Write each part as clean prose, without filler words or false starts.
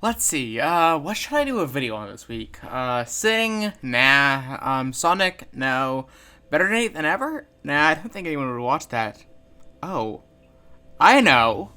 Let's see, what should I do a video on this week? Sing? Nah. Sonic? No. Better Date Than Ever? Nah, I don't think anyone would watch that. Oh. I know.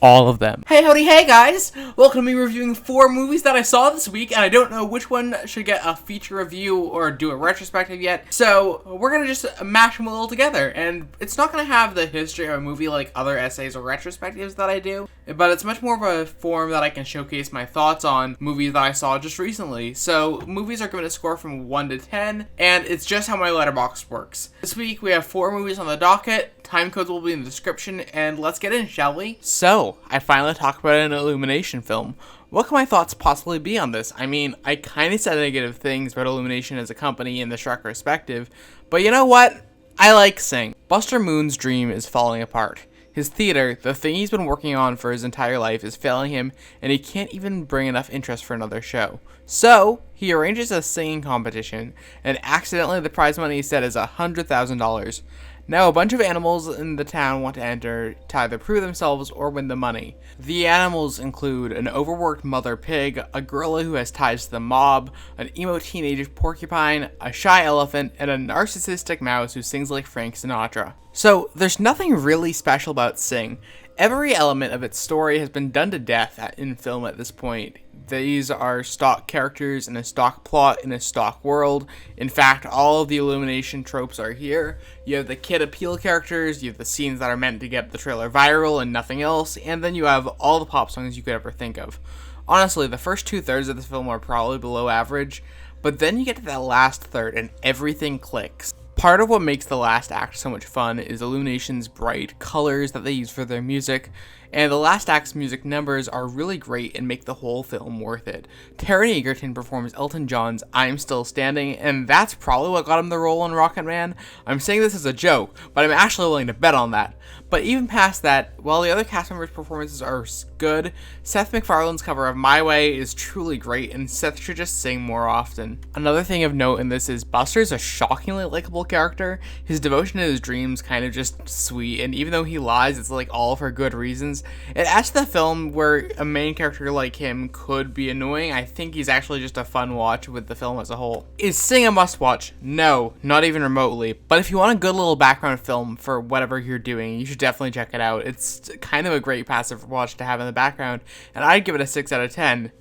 All of them. Hey, howdy, hey guys! Welcome to me reviewing 4 movies that I saw this week, and I don't know which one should get a feature review or do a retrospective yet, so we're gonna just mash them all together, and it's not gonna have the history of a movie like other essays or retrospectives that I do, but it's much more of a form that I can showcase my thoughts on movies that I saw just recently. So, movies are given a score from 1 to 10, and it's just how my letterbox works. This week we have 4 movies on the docket, time codes will be in the description, and let's get in, shall we? So, I finally talked about an Illumination film. What can my thoughts possibly be on this? I mean, I kinda said negative things about Illumination as a company in this retrospective, but you know what? I like Sing. Buster Moon's dream is falling apart. His theater, the thing he's been working on for his entire life, is failing him, and he can't even bring enough interest for another show. So, he arranges a singing competition, and accidentally the prize money is set as $100,000. Now, a bunch of animals in the town want to enter to either prove themselves or win the money. The animals include an overworked mother pig, a gorilla who has ties to the mob, an emo teenage porcupine, a shy elephant, and a narcissistic mouse who sings like Frank Sinatra. So, there's nothing really special about Sing. Every element of its story has been done to death in film at this point. These are stock characters in a stock plot in a stock world. In fact, all of the Illumination tropes are here. You have the kid appeal characters, you have the scenes that are meant to get the trailer viral and nothing else, and then you have all the pop songs you could ever think of. Honestly, the first 2/3 of this film are probably below average, but then you get to that last third and everything clicks. Part of what makes the last act so much fun is Illumination's bright colors that they use for their music, and the last act's music numbers are really great and make the whole film worth it. Taron Egerton performs Elton John's I'm Still Standing, and that's probably what got him the role in Rocketman. I'm saying this as a joke, but I'm actually willing to bet on that. But even past that, while the other cast members' performances are good, Seth MacFarlane's cover of My Way is truly great, and Seth should just sing more often. Another thing of note in this is Buster's a shockingly likable character. His devotion to his dreams kind of just sweet, and even though he lies, it's like all for good reasons. It adds to the film where a main character like him could be annoying. I think he's actually just a fun watch with the film as a whole. Is Sing a must watch? No, not even remotely. But if you want a good little background film for whatever you're doing, you should definitely check it out. It's kind of a great passive watch to have in the background, and I'd give it a 6 out of 10.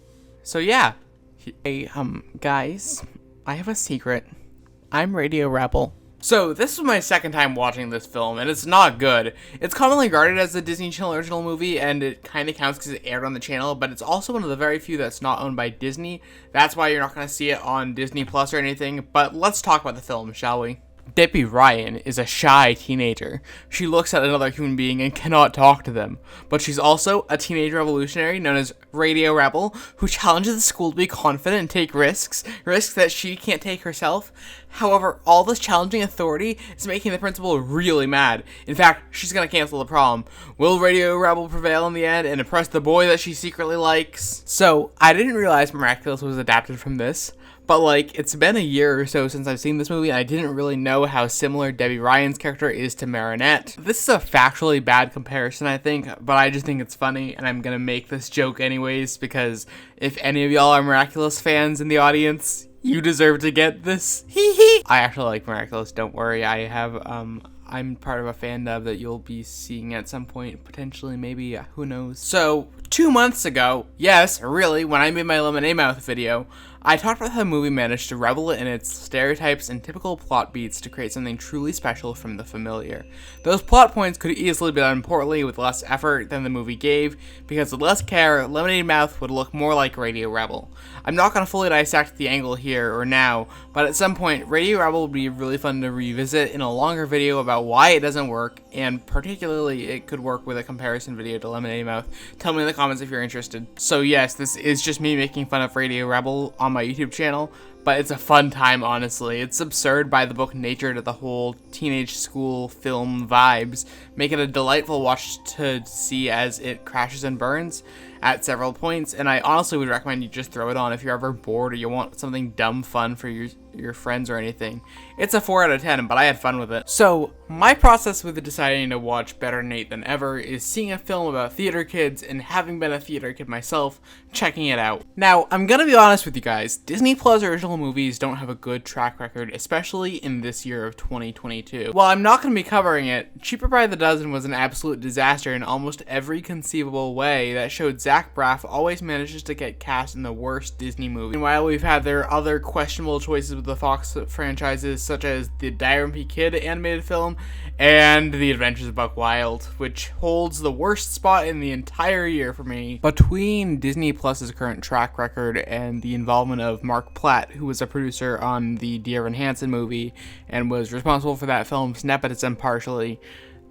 So yeah. Hey, guys, I have a secret. I'm Radio Rebel. So, this is my second time watching this film, and it's not good. It's commonly regarded as a Disney Channel original movie, and it kind of counts because it aired on the channel, but it's also one of the very few that's not owned by Disney. That's why you're not going to see it on Disney Plus or anything, but let's talk about the film, shall we? Debbie Ryan is a shy teenager. She looks at another human being and cannot talk to them. But she's also a teenage revolutionary known as Radio Rebel, who challenges the school to be confident and take risks that she can't take herself. However, all this challenging authority is making the principal really mad. In fact, she's gonna cancel the prom. Will Radio Rebel prevail in the end and impress the boy that she secretly likes? So, I didn't realize Miraculous was adapted from this. But, like, it's been a year or so since I've seen this movie, and I didn't really know how similar Debbie Ryan's character is to Marinette. This is a factually bad comparison, I think, but I just think it's funny, and I'm gonna make this joke anyways, because if any of y'all are Miraculous fans in the audience, you deserve to get this. Hee hee! I actually like Miraculous, don't worry. I'm part of a fan dub that you'll be seeing at some point, potentially, maybe, who knows. So, 2 months ago, yes, really, when I made my Lemonade Mouth video, I talked about how the movie managed to revel in its stereotypes and typical plot beats to create something truly special from the familiar. Those plot points could easily be done poorly with less effort than the movie gave, because with less care, Lemonade Mouth would look more like Radio Rebel. I'm not going to fully dissect the angle here or now, but at some point, Radio Rebel would be really fun to revisit in a longer video about why it doesn't work, and particularly it could work with a comparison video to Lemonade Mouth. Tell me in the comments if you're interested. So yes, this is just me making fun of Radio Rebel on my YouTube channel, but it's a fun time, honestly. It's absurd by the book nature to the whole teenage school film vibes, make it a delightful watch to see as it crashes and burns at several points, and I honestly would recommend you just throw it on if you're ever bored or you want something dumb fun for your your friends or anything. It's a 4 out of 10, but I had fun with it. So, my process with deciding to watch Better Nate Than Ever is seeing a film about theater kids and having been a theater kid myself, checking it out. Now, I'm gonna be honest with you guys, Disney Plus original movies don't have a good track record, especially in this year of 2022. While I'm not gonna be covering it, Cheaper by the Dozen was an absolute disaster in almost every conceivable way that showed Zach Braff always manages to get cast in the worst Disney movie. And while we've had their other questionable choices with the Fox franchises, such as the Diary Kid animated film and The Adventures of Buck Wild, which holds the worst spot in the entire year for me. Between Disney Plus's current track record and the involvement of Mark Platt, who was a producer on the Dear Evan Hansen movie and was responsible for that film's nepotism partially,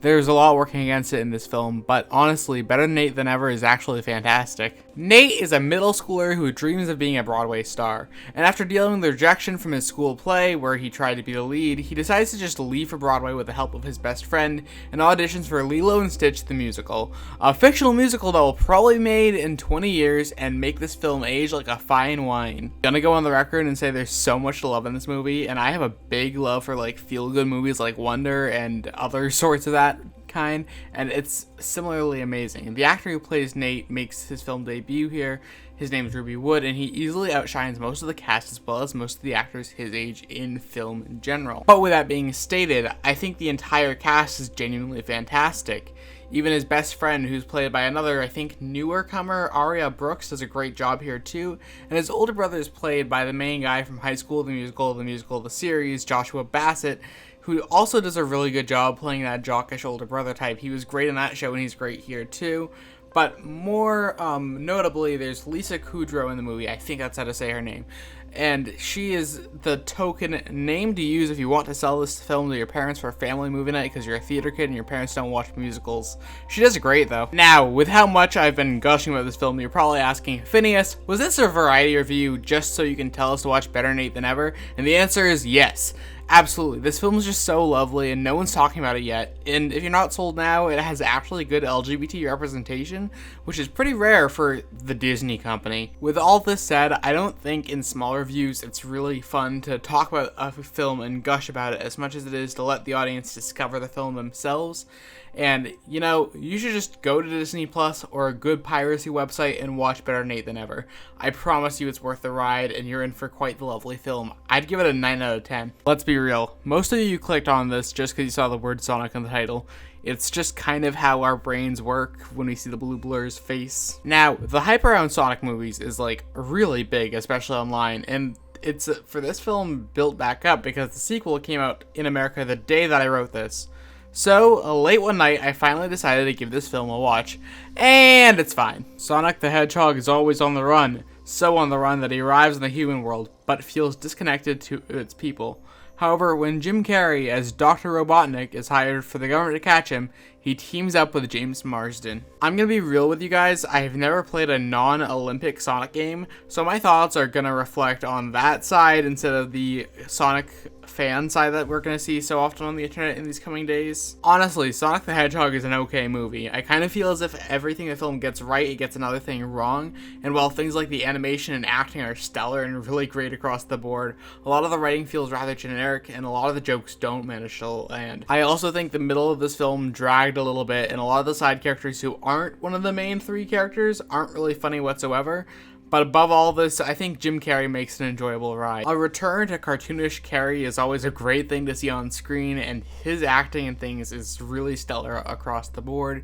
there's a lot working against it in this film, but honestly, Better Nate Than Ever is actually fantastic. Nate is a middle schooler who dreams of being a Broadway star, and after dealing with the rejection from his school play, where he tried to be the lead, he decides to just leave for Broadway with the help of his best friend, and auditions for Lilo and Stitch the musical, a fictional musical that will probably be made in 20 years and make this film age like a fine wine. I'm gonna go on the record and say there's so much to love in this movie, and I have a big love for like feel-good movies like Wonder and other sorts of that kind, and it's similarly amazing. The actor who plays Nate makes his film debut here. His name is Ruby Wood, and he easily outshines most of the cast as well as most of the actors his age in film in general. But with that being stated, I think the entire cast is genuinely fantastic. Even his best friend, who's played by another, I think, newer comer, Aria Brooks, does a great job here too. And his older brother is played by the main guy from High School, the musical, the series, Joshua Bassett, who also does a really good job playing that jockish older brother type. He was great in that show, and he's great here too. But more notably, there's Lisa Kudrow in the movie. I think that's how to say her name. And she is the token name to use if you want to sell this film to your parents for a family movie night because you're a theater kid and your parents don't watch musicals. She does great, though. Now, with how much I've been gushing about this film, you're probably asking, Phineas, was this a variety review just so you can tell us to watch Better Nate Than Ever? And the answer is yes. Absolutely. This film is just so lovely, and no one's talking about it yet. And if you're not sold now, it has actually good LGBT representation, which is pretty rare for the Disney company. With all this said, I don't think in smaller views it's really fun to talk about a film and gush about it as much as it is to let the audience discover the film themselves. And, you know, you should just go to Disney Plus or a good piracy website and watch Better Nate Than Ever. I promise you it's worth the ride, and you're in for quite the lovely film. I'd give it a 9 out of 10. Let's be real. Most of you clicked on this just because you saw the word Sonic in the title. It's just kind of how our brains work when we see the blue blur's face. Now, the hype around Sonic movies is, like, really big, especially online, and it's, for this film, built back up because the sequel came out in America the day that I wrote this. So, late one night, I finally decided to give this film a watch, and it's fine. Sonic the Hedgehog is always on the run, so on the run that he arrives in the human world, but feels disconnected to its people. However, when Jim Carrey as Dr. Robotnik is hired for the government to catch him, he teams up with James Marsden. I'm gonna be real with you guys, I have never played a non-Olympic Sonic game, so my thoughts are gonna reflect on that side instead of the Sonic fan side that we're gonna see so often on the internet in these coming days. Honestly, Sonic the Hedgehog is an okay movie. I kind of feel as if everything the film gets right, it gets another thing wrong, and while things like the animation and acting are stellar and really great across the board, a lot of the writing feels rather generic, and a lot of the jokes don't manage to land. I also think the middle of this film dragged a little bit, and a lot of the side characters who aren't one of the main three characters aren't really funny whatsoever. But above all this, I think Jim Carrey makes an enjoyable ride. A return to cartoonish Carrey is always a great thing to see on screen, and his acting and things is really stellar across the board.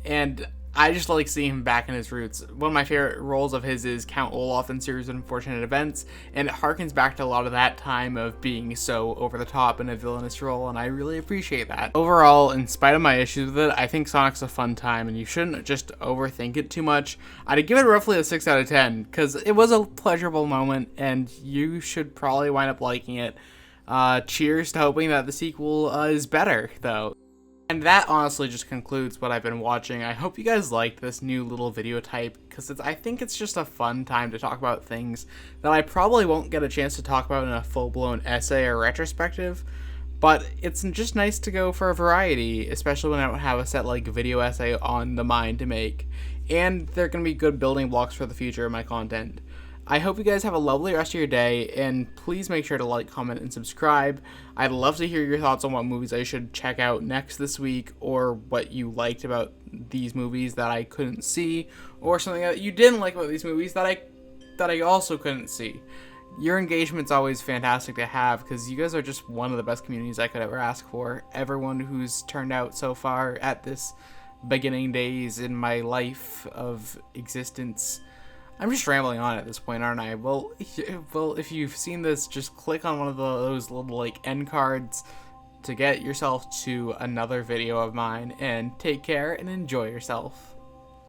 And I just like seeing him back in his roots. One of my favorite roles of his is Count Olaf in Series of Unfortunate Events, and it harkens back to a lot of that time of being so over the top in a villainous role, and I really appreciate that. Overall, in spite of my issues with it, I think Sonic's a fun time, and you shouldn't just overthink it too much. I'd give it roughly a 6 out of 10, because it was a pleasurable moment, and you should probably wind up liking it. Cheers to hoping that the sequel is better, though. And that honestly just concludes what I've been watching. I hope you guys liked this new little video type, because I think it's just a fun time to talk about things that I probably won't get a chance to talk about in a full-blown essay or retrospective, but it's just nice to go for a variety, especially when I don't have a set like video essay on the mind to make, and they're going to be good building blocks for the future of my content. I hope you guys have a lovely rest of your day, and please make sure to like, comment, and subscribe. I'd love to hear your thoughts on what movies I should check out next this week, or what you liked about these movies that I couldn't see, or something that you didn't like about these movies that I also couldn't see. Your engagement's always fantastic to have, because you guys are just one of the best communities I could ever ask for. Everyone who's turned out so far at this beginning days in my life of existence. I'm just rambling on at this point, aren't I? Well, if you've seen this, just click on one of those little, like, end cards to get yourself to another video of mine, and take care and enjoy yourself.